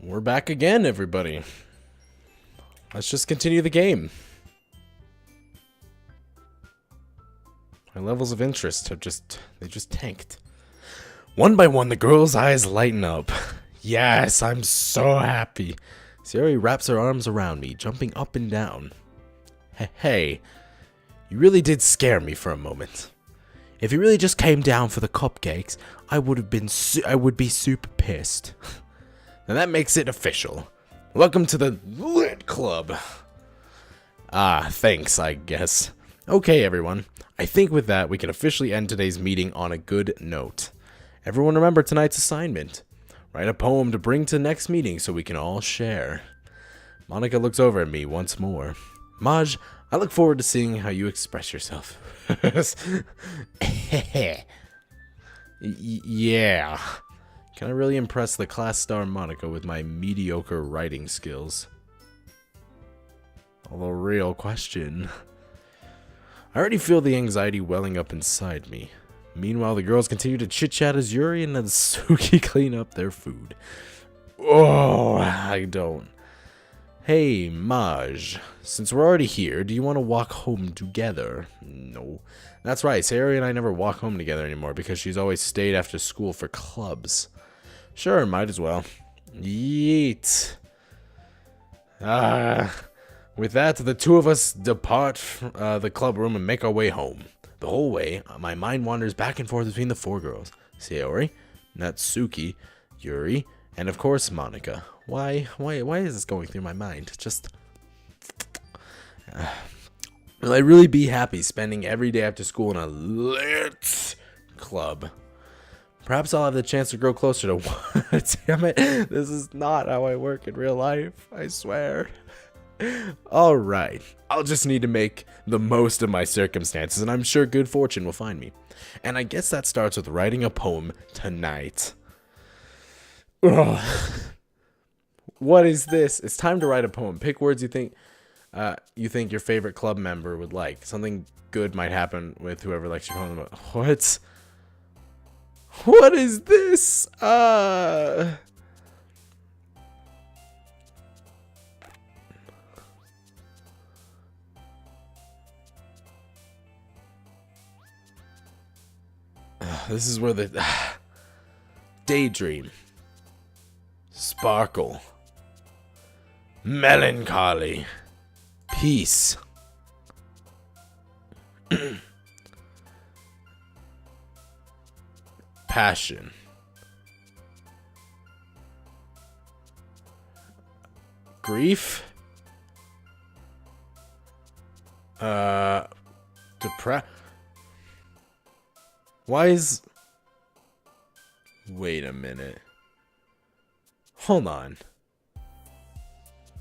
We're back again, everybody. Let's just continue the game. My levels of interest have just tanked. One by one, the girl's eyes lighten up. Yes, I'm so happy. Sayori wraps her arms around me, jumping up and down. Hey, you really did scare me for a moment. If you really just came down for the cupcakes, I would be super pissed. Now that makes it official. Welcome to the Lit Club. Thanks, I guess. Okay, everyone. I think with that, we can officially end today's meeting on a good note. Everyone remember tonight's assignment. Write a poem to bring to the next meeting so we can all share. Monica looks over at me once more. Maj, I look forward to seeing how you express yourself. Yeah. Can I really impress the class star Monica with my mediocre writing skills? The real question. I already feel the anxiety welling up inside me. Meanwhile, the girls continue to chit-chat as Yuri and Natsuki clean up their food. Oh, I don't. Hey, Maj. Since we're already here, do you want to walk home together? No. That's right, Sayori and I never walk home together anymore because she's always stayed after school for clubs. Sure, might as well. Yeet. With that, the two of us depart the club room and make our way home. The whole way, my mind wanders back and forth between the four girls. Sayori, Natsuki, Yuri, and of course Monica. Why is this going through my mind? Just... will I really be happy spending every day after school in a lit club? Perhaps I'll have the chance to grow closer to one. Damn it, this is not how I work in real life, I swear. Alright, I'll just need to make the most of my circumstances, and I'm sure good fortune will find me. And I guess that starts with writing a poem tonight. Ugh. What is this? It's time to write a poem. Pick words you think your favorite club member would like. Something good might happen with whoever likes your poem. What? What is this? This is where the... daydream. Sparkle. Melancholy. Peace. Passion. Grief. Why is... Wait a minute. Hold on.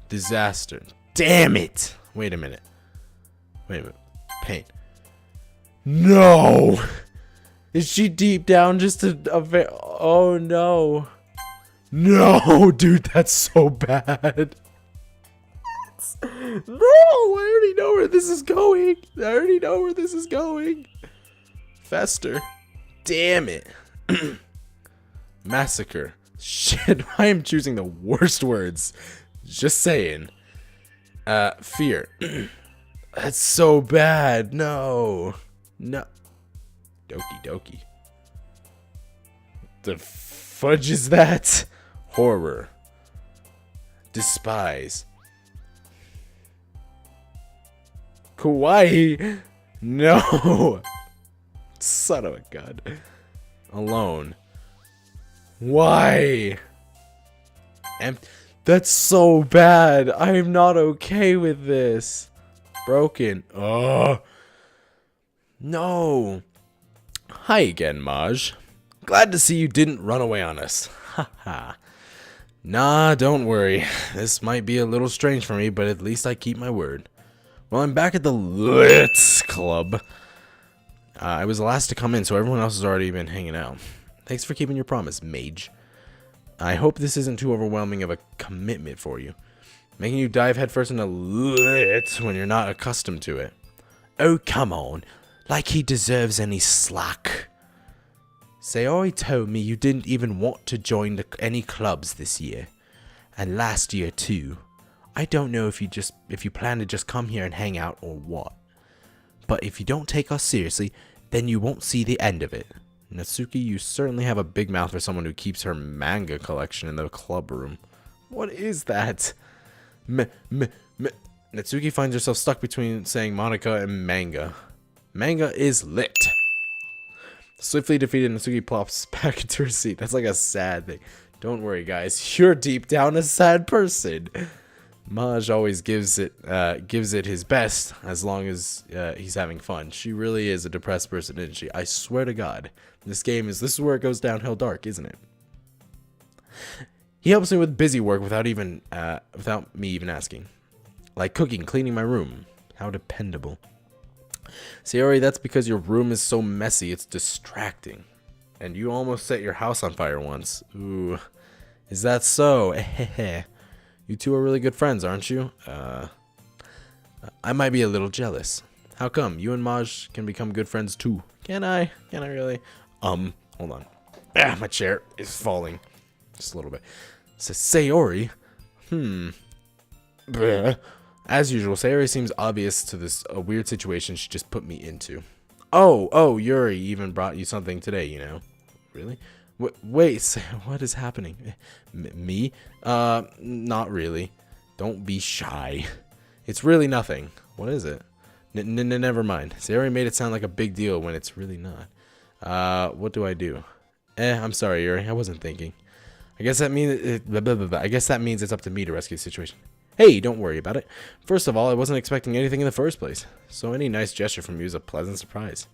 Disaster. Damn it! Wait a minute. Pain. No! Is she deep down just oh no. No, dude, that's so bad. No, I already know where this is going. Fester. Damn it. Massacre. Shit, I am choosing the worst words. Just saying. Fear. That's so bad. No. Doki Doki. The fudge is that? Horror. Despise. Kawaii. No. Son of a gun. Alone. Why? That's so bad. I am not okay with this. Broken. Oh. No. Hi again, Maj. Glad to see you didn't run away on us. Haha. Nah, don't worry. This might be a little strange for me, but at least I keep my word. Well, I'm back at the Lit Club. I was the last to come in, so everyone else has already been hanging out. Thanks for keeping your promise, mage. I hope this isn't too overwhelming of a commitment for you. Making you dive headfirst into lit when you're not accustomed to it. Oh, come on. Like he deserves any slack. Sayori told me you didn't even want to join any clubs this year. And last year too. I don't know if you plan to just come here and hang out or what. But if you don't take us seriously, then you won't see the end of it. Natsuki, you certainly have a big mouth for someone who keeps her manga collection in the club room. What is that? Natsuki finds herself stuck between saying Monica and manga. Manga is lit. Swiftly defeated, Natsuki plops back into her seat. That's like a sad thing. Don't worry, guys. You're deep down a sad person. Maj always gives it his best as long as he's having fun. She really is a depressed person, isn't she? I swear to God. This is where it goes downhill dark, isn't it? He helps me with busy work without me even asking. Like cooking, cleaning my room. How dependable. Sayori, that's because your room is so messy, it's distracting. And you almost set your house on fire once. Ooh. Is that so? You two are really good friends, aren't you? I might be a little jealous. How come? You and Maj can become good friends too. Can I? Can I really? Hold on. Ah, my chair is falling. Just a little bit. So Sayori? Bleh. As usual, Sayori seems obvious to this weird situation she just put me into. Oh, Yuri even brought you something today, you know. Really? Wait, what is happening? Me? Not really. Don't be shy. It's really nothing. What is it? Never mind. Sayori made it sound like a big deal when it's really not. What do I do? I'm sorry, Yuri. I wasn't thinking. I guess that means it's up to me to rescue the situation. Hey, don't worry about it. First of all, I wasn't expecting anything in the first place. So any nice gesture from you is a pleasant surprise.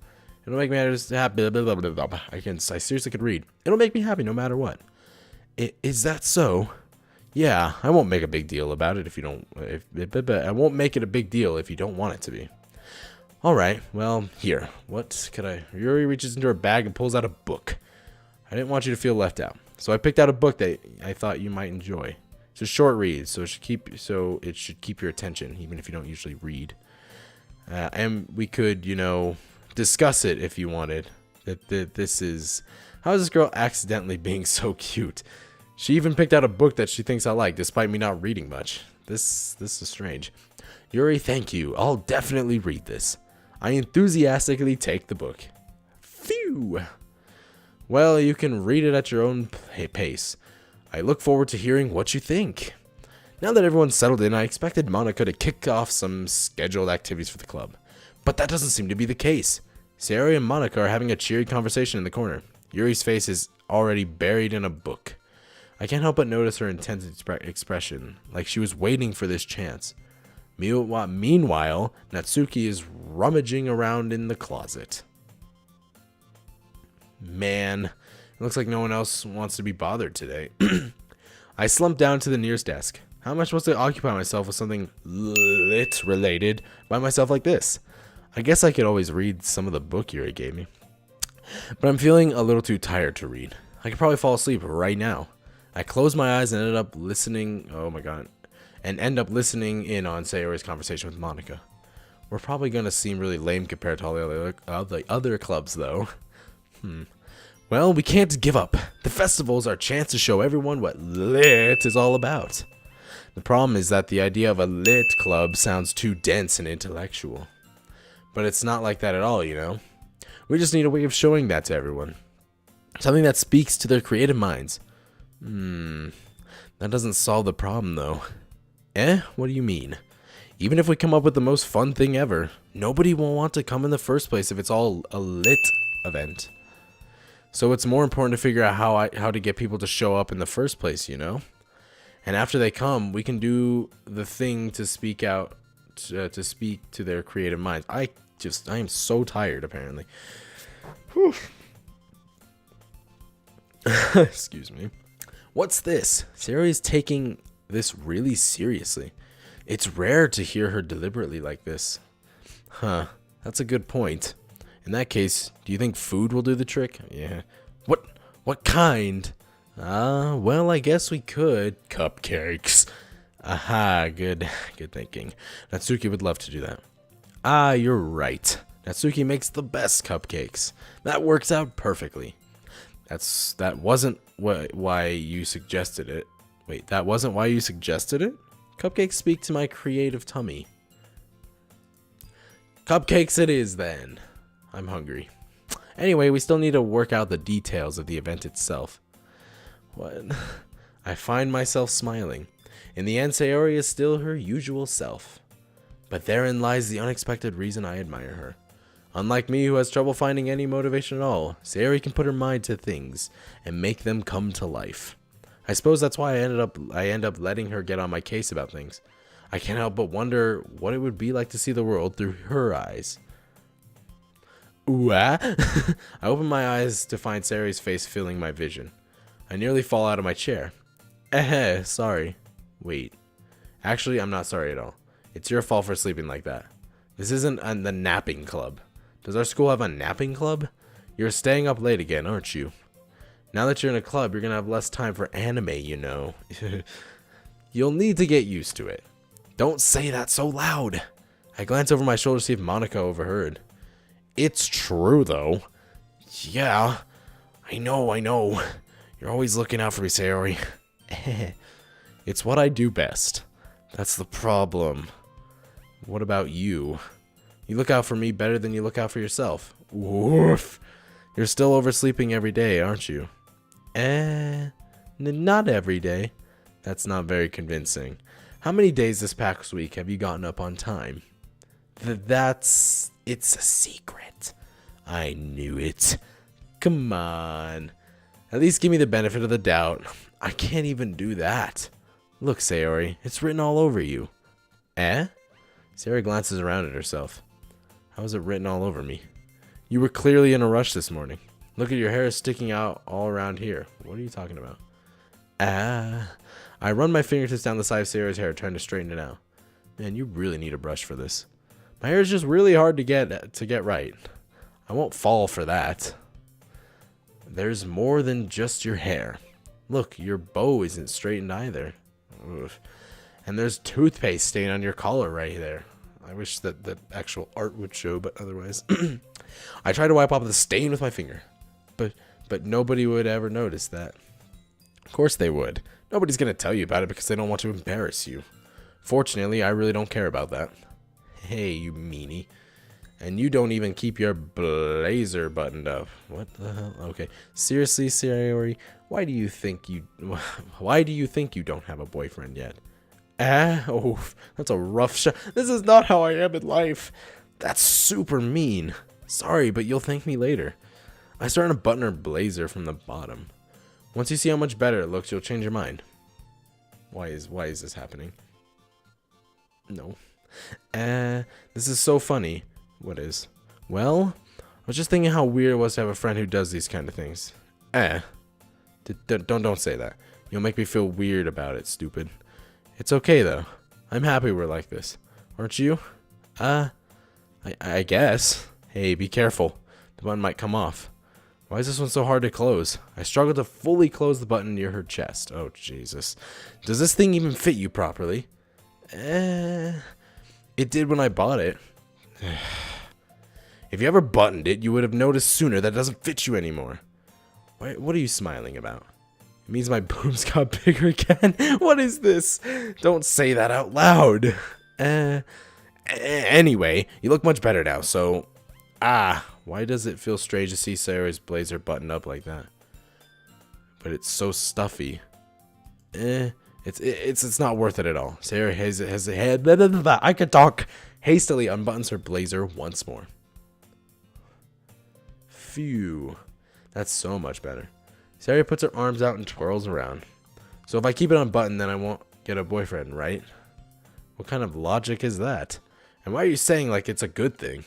It'll make me happy. I seriously could read. It'll make me happy no matter what. Is that so? Yeah, I won't make a big deal about it if you don't. I won't make it a big deal if you don't want it to be. All right. Well, here. What could I? Yuri reaches into her bag and pulls out a book. I didn't want you to feel left out, so I picked out a book that I thought you might enjoy. It's a short read, so it should keep your attention, even if you don't usually read. And we could, discuss it if you wanted. This is... How is this girl accidentally being so cute? She even picked out a book that she thinks I like, despite me not reading much. This is strange. Yuri, thank you. I'll definitely read this. I enthusiastically take the book. Phew! Well, you can read it at your own pace. I look forward to hearing what you think. Now that everyone's settled in, I expected Monica to kick off some scheduled activities for the club. But that doesn't seem to be the case. Sayori and Monica are having a cheery conversation in the corner. Yuri's face is already buried in a book. I can't help but notice her intense expression, like she was waiting for this chance. Meanwhile, Natsuki is rummaging around in the closet. Man... It looks like no one else wants to be bothered today. I slumped down to the nearest desk. How am I supposed to occupy myself with something lit related by myself like this? I guess I could always read some of the book Yuri gave me. But I'm feeling a little too tired to read. I could probably fall asleep right now. I closed my eyes and ended up listening. Oh my god. And end up listening in on Sayori's conversation with Monica. We're probably going to seem really lame compared to all the other clubs though. Well, we can't give up. The festival's our chance to show everyone what lit is all about. The problem is that the idea of a lit club sounds too dense and intellectual. But it's not like that at all, you know? We just need a way of showing that to everyone. Something that speaks to their creative minds. That doesn't solve the problem, though. What do you mean? Even if we come up with the most fun thing ever, nobody will want to come in the first place if it's all a lit event. So it's more important to figure out how to get people to show up in the first place, you know? And after they come, we can do the thing to speak out, to speak to their creative minds. I am so tired, apparently. Whew. Excuse me. What's this? Sayori's taking this really seriously. It's rare to hear her deliberately like this. Huh. That's a good point. In that case, do you think food will do the trick? Yeah. What kind? Well, I guess we could. Cupcakes. Aha, good thinking. Natsuki would love to do that. You're right. Natsuki makes the best cupcakes. That works out perfectly. That wasn't why you suggested it. Wait, that wasn't why you suggested it? Cupcakes speak to my creative tummy. Cupcakes it is then. I'm hungry. Anyway, we still need to work out the details of the event itself. What? I find myself smiling. In the end, Sayori is still her usual self. But therein lies the unexpected reason I admire her. Unlike me, who has trouble finding any motivation at all, Sayori can put her mind to things and make them come to life. I suppose that's why I end up letting her get on my case about things. I can't help but wonder what it would be like to see the world through her eyes. Ooh, ah? I open my eyes to find Sayori's face filling my vision. I nearly fall out of my chair. Sorry. Wait. Actually, I'm not sorry at all. It's your fault for sleeping like that. This isn't the napping club. Does our school have a napping club? You're staying up late again, aren't you? Now that you're in a club, you're gonna have less time for anime, you know. You'll need to get used to it. Don't say that so loud. I glance over my shoulder to see if Monica overheard. It's true, though. Yeah. I know. You're always looking out for me, Sayori. It's what I do best. That's the problem. What about you? You look out for me better than you look out for yourself. Woof. You're still oversleeping every day, aren't you? Not every day. That's not very convincing. How many days this past week have you gotten up on time? It's a secret. I knew it. Come on. At least give me the benefit of the doubt. I can't even do that. Look, Sayori, it's written all over you. Sayori glances around at herself. How is it written all over me? You were clearly in a rush this morning. Look at your hair sticking out all around here. What are you talking about? I run my fingertips down the side of Sayori's hair, trying to straighten it out. Man, you really need a brush for this. My hair is just really hard to get right. I won't fall for that. There's more than just your hair. Look, your bow isn't straightened either. Oof. And there's toothpaste stain on your collar right there. I wish that the actual art would show, but otherwise. I try to wipe off the stain with my finger. But nobody would ever notice that. Of course they would. Nobody's going to tell you about it because they don't want to embarrass you. Fortunately, I really don't care about that. Hey, you meanie. And you don't even keep your blazer buttoned up. What the hell? Okay. Seriously, Sayori, why do you think you don't have a boyfriend yet? Oh, that's a rough shot. This is not how I am in life. That's super mean. Sorry, but you'll thank me later. I start to button her blazer from the bottom. Once you see how much better it looks, you'll change your mind. Why is this happening? No. This is so funny. What is? Well, I was just thinking how weird it was to have a friend who does these kind of things. Don't say that. You'll make me feel weird about it, stupid. It's okay though. I'm happy we're like this. Aren't you? I guess. Hey, be careful. The button might come off. Why is this one so hard to close? I struggle to fully close the button near her chest. Oh, Jesus. Does this thing even fit you properly? It did when I bought it. If you ever buttoned it, you would have noticed sooner that it doesn't fit you anymore. What are you smiling about? It means my boobs got bigger again? What is this? Don't say that out loud. Anyway, you look much better now, so... why does it feel strange to see Sayori's blazer buttoned up like that? But it's so stuffy. It's not worth it at all. Sayori has a head. I could talk. Hastily unbuttons her blazer once more. Phew. That's so much better. Sayori puts her arms out and twirls around. So if I keep it unbuttoned, then I won't get a boyfriend, right? What kind of logic is that? And why are you saying like it's a good thing?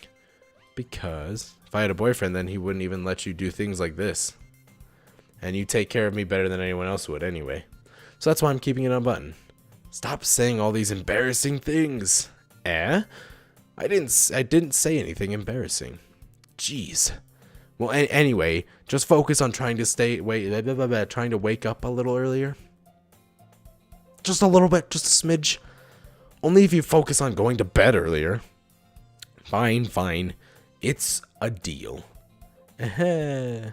Because if I had a boyfriend, then he wouldn't even let you do things like this. And you take care of me better than anyone else would anyway. So that's why I'm keeping it unbuttoned. Stop saying all these embarrassing things. I didn't say anything embarrassing. Jeez. Well, anyway, just focus on trying to wake up a little earlier. Just a little bit, just a smidge. Only if you focus on going to bed earlier. Fine. It's a deal. I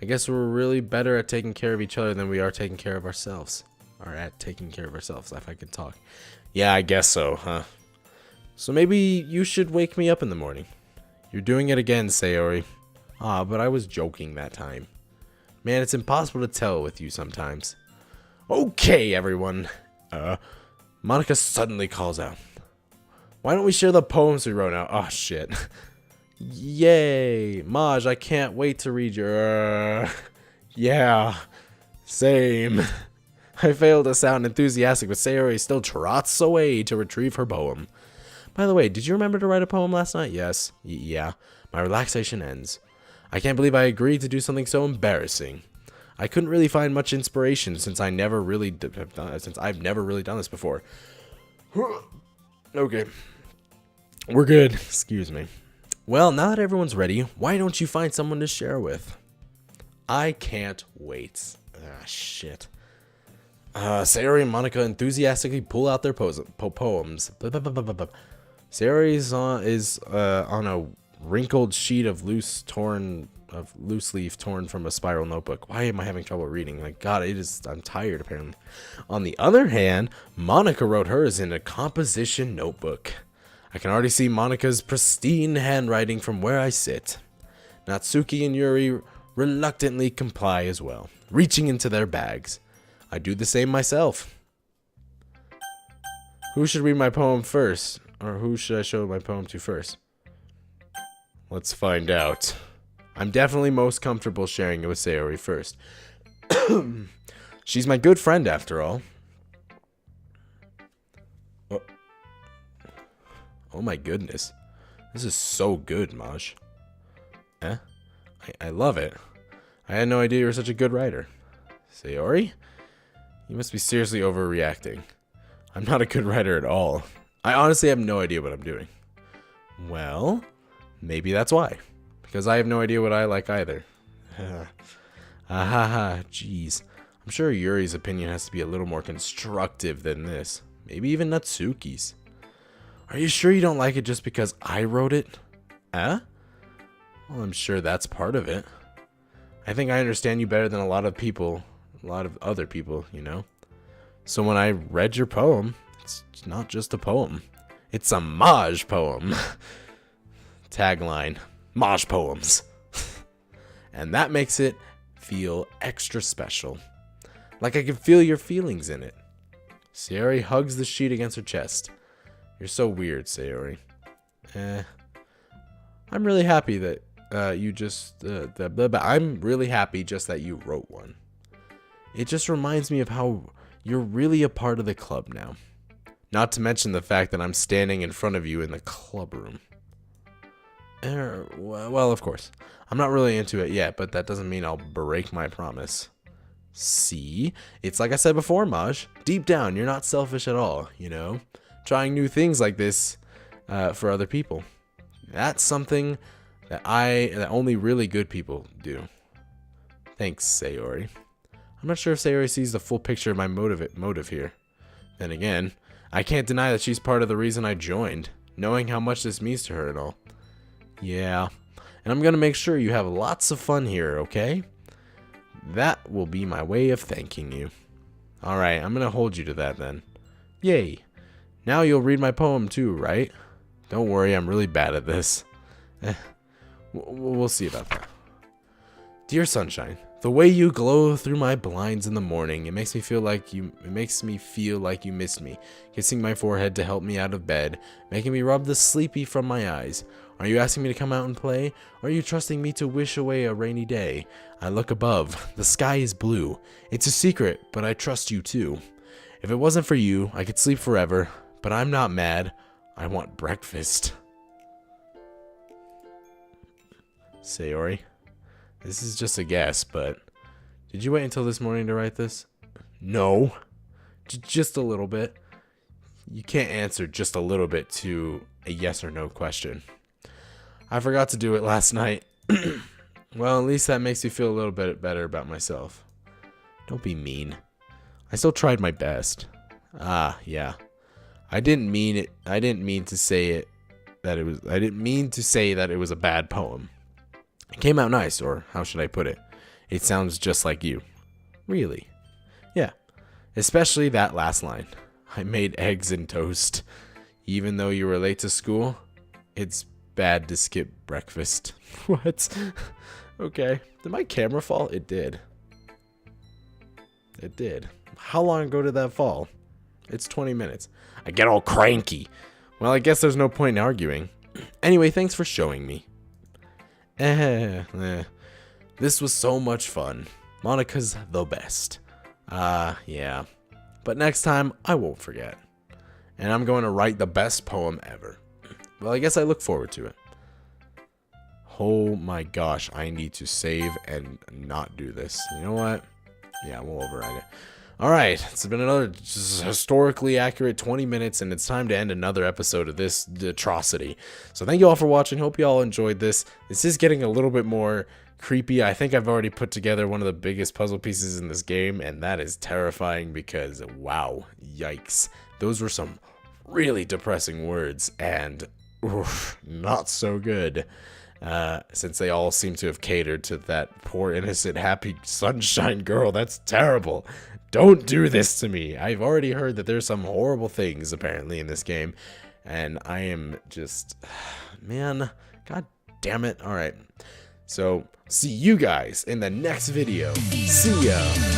guess we're really better at taking care of each other than we are taking care of ourselves. are at taking care of ourselves, if I could talk. Yeah, I guess so, huh? So maybe you should wake me up in the morning. You're doing it again, Sayori. Ah, but I was joking that time. Man, it's impossible to tell with you sometimes. Okay, everyone. Monica suddenly calls out. Why don't we share the poems we wrote now? Oh, shit. Yay. Maj, I can't wait to read your... Yeah. Same. I failed to sound enthusiastic, but Sayori still trots away to retrieve her poem. By the way, did you remember to write a poem last night? Yes. Yeah. My relaxation ends. I can't believe I agreed to do something so embarrassing. I couldn't really find much inspiration since I've never really done this before. Okay. We're good. Excuse me. Well, now that everyone's ready, why don't you find someone to share with? I can't wait. Ah, shit. Sayori and Monica enthusiastically pull out their poems. Sayori is on a wrinkled sheet of loose leaf torn from a spiral notebook. Why am I having trouble reading? Like, God, I'm tired apparently. On the other hand, Monica wrote hers in a composition notebook. I can already see Monica's pristine handwriting from where I sit. Natsuki and Yuri reluctantly comply as well, reaching into their bags. I do the same myself. Who should read my poem first? Or who should I show my poem to first? Let's find out. I'm definitely most comfortable sharing it with Sayori first. She's my good friend after all. Oh my goodness. This is so good, Maj. I love it. I had no idea you were such a good writer. Sayori? You must be seriously overreacting. I'm not a good writer at all. I honestly have no idea what I'm doing. Well, maybe that's why. Because I have no idea what I like either. Jeez. I'm sure Yuri's opinion has to be a little more constructive than this. Maybe even Natsuki's. Are you sure you don't like it just because I wrote it? Well, I'm sure that's part of it. I think I understand you better than a lot of other people, you know? So when I read your poem, it's not just a poem. It's a Maj poem. Tagline, Maj poems. And that makes it feel extra special. Like I can feel your feelings in it. Sayori hugs the sheet against her chest. You're so weird, Sayori. I'm really happy that I'm really happy just that you wrote one. It just reminds me of how you're really a part of the club now. Not to mention the fact that I'm standing in front of you in the club room. Well, of course. I'm not really into it yet, but that doesn't mean I'll break my promise. See? It's like I said before, Maj. Deep down, you're not selfish at all, you know? Trying new things like this for other people. That's something that only really good people do. Thanks, Sayori. I'm not sure if Sayori sees the full picture of my motive here. Then again, I can't deny that she's part of the reason I joined, knowing how much this means to her and all. Yeah, and I'm gonna make sure you have lots of fun here, okay? That will be my way of thanking you. Alright, I'm gonna hold you to that then. Yay. Now you'll read my poem too, right? Don't worry, I'm really bad at this. We'll see about that. Dear Sunshine, the way you glow through my blinds in the morning, it makes me feel like you missed me, kissing my forehead to help me out of bed, making me rub the sleepy from my eyes. Are you asking me to come out and play? Or are you trusting me to wish away a rainy day? I look above. The sky is blue. It's a secret, but I trust you too. If it wasn't for you, I could sleep forever, but I'm not mad. I want breakfast. Sayori, this is just a guess, but did you wait until this morning to write this? No. Just a little bit. You can't answer just a little bit to a yes or no question. I forgot to do it last night. Well, at least that makes me feel a little bit better about myself. Don't be mean. I still tried my best. Yeah. I didn't mean to say that it was a bad poem. It came out nice, or how should I put it? It sounds just like you. Really? Yeah. Especially that last line. I made eggs and toast. Even though you were late to school, it's bad to skip breakfast. What? Okay. Did my camera fall? It did. It did. How long ago did that fall? It's 20 minutes. I get all cranky. Well, I guess there's no point in arguing. Anyway, thanks for showing me. This was so much fun. Monica's the best. Yeah. But next time, I won't forget. And I'm going to write the best poem ever. Well, I guess I look forward to it. Oh my gosh, I need to save and not do this. You know what? Yeah, we'll override it. Alright, it's been another historically accurate 20 minutes, and it's time to end another episode of this atrocity. So thank you all for watching. Hope you all enjoyed this. This is getting a little bit more creepy. I think I've already put together one of the biggest puzzle pieces in this game, and that is terrifying because, wow, yikes. Those were some really depressing words, and oof, not so good. Since they all seem to have catered to that poor, innocent, happy sunshine girl. That's terrible. Don't do this to me. I've already heard that there's some horrible things, apparently, in this game. And I am just... Man, god damn it. Alright. So, see you guys in the next video. See ya.